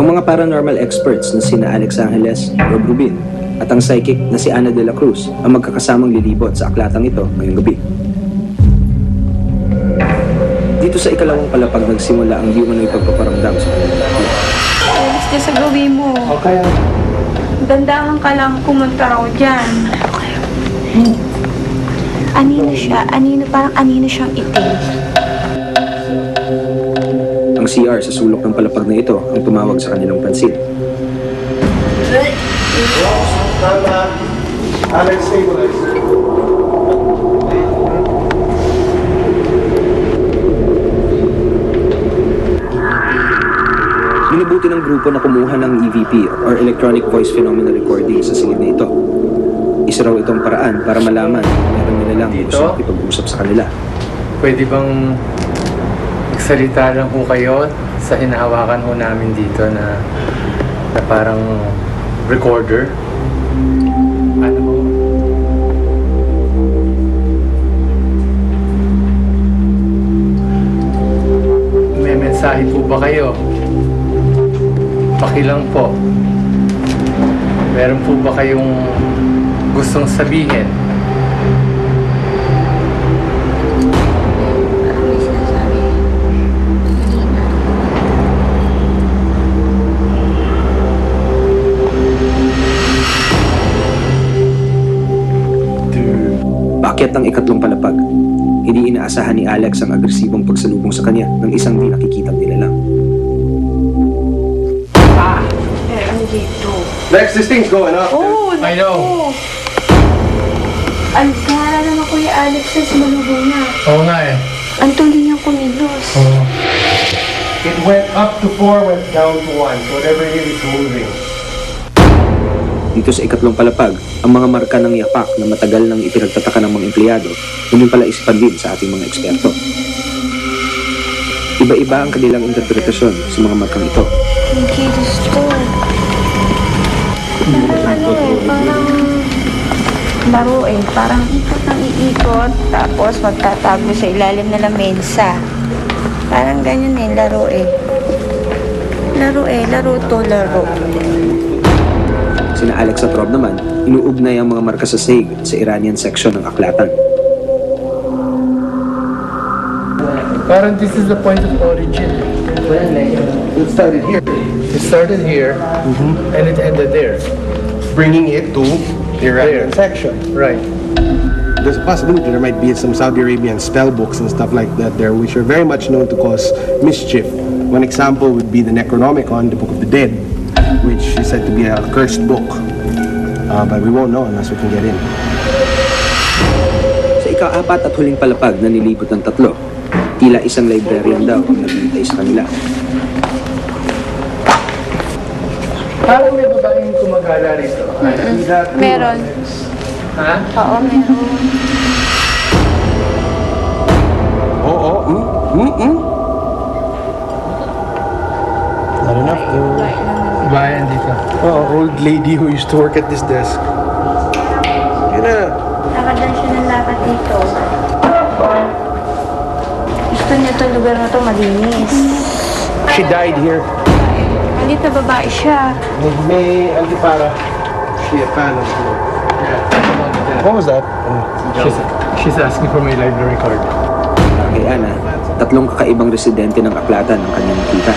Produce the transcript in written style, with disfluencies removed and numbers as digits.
Ang mga paranormal experts na sina Alex Angeles, Rob Rubin, at ang psychic na si Ana de la Cruz ang magkakasamang lilibot sa aklatang ito ngayong gabi. Dito sa ikalawang palapag nagsimula ang di umano'y pagpaparamdam sa kanilang tatlo. Alis ka sa gawin mo. Okay. Dandahan ka lang pumunta ako dyan. Anino siya? Parang anino siyang itim. Ang CR sa sulok ng palapag na ito ang tumawag sa kanilang pansin. Alex, stabilize. Minabuti ng grupo na kumuha ng EVP or Electronic Voice Phenomena Recording sa silid na ito. Isa raw itong paraan para malaman kung meron nila lang gusto ipag-usap sa kanila. Pwede bang magsalita lang po kayo sa hinahawakan ho namin dito na parang recorder? Ano ho? May mensahe po ba kayo? Pakilang po. Meron po ba kayong gustong sabihin? Paakyat ng ikatlong palapag. Hindi inaasahan ni Alex ang agresibong pagsalubong sa kanya ng isang di nakikitang nilalang. Ano dito? Lex, this thing's going up. Oh, I know. Ang gara naman Kuya Alex sa malubong na. Oo nga eh. Ang tuloy niyang kumilos. Oo. It went up to 4, went down to 1. So whatever it is moving. Dito sa ikatlong palapag, ang mga marka ng yapak na matagal nang ipinagtataka ng mga empleyado, yun pala isipan din sa ating mga eksperto. Iba-iba ang kanilang interpretasyon sa mga markang ito. Hindi gusto. Parang laro eh. Parang ikot ng iikot, tapos magtatago sa ilalim na lamesa. Parang ganyan eh, laro eh. Laro to, laro. Sina Alex at Rob naman, inuugnay ang mga marka sa sahig sa Iranian section ng aklatan. Parang this is the point of origin. It started here, It started here and it ended there. bringing it to the Iranian section. Right. There's a possibility there might be some Saudi Arabian spell books and stuff like that there, which are very much known to cause mischief. One example would be the Necronomicon, the Book of the Dead, which is said to be a cursed book. But we won't know unless we can get in. Sa ika-apat at huling palapag na nilipot ng tatlo, tila isang librarian daw ang naghihintay sa kanila. Parang may babaeng kumagala rito. Meron. Ha? Oo, meron. Not enough though. Bayan dito. Old lady who used to work at this desk. Yun na. Lakad lang siya ng lakad dito. Gusto niya itong lugar na ito malinis. She died here. Nandito babae siya. May Antipara. She a fan of the What was that? She's asking for my library card. Kay Ana, tatlong kakaibang residente ng aklatan ang kanyang nakita.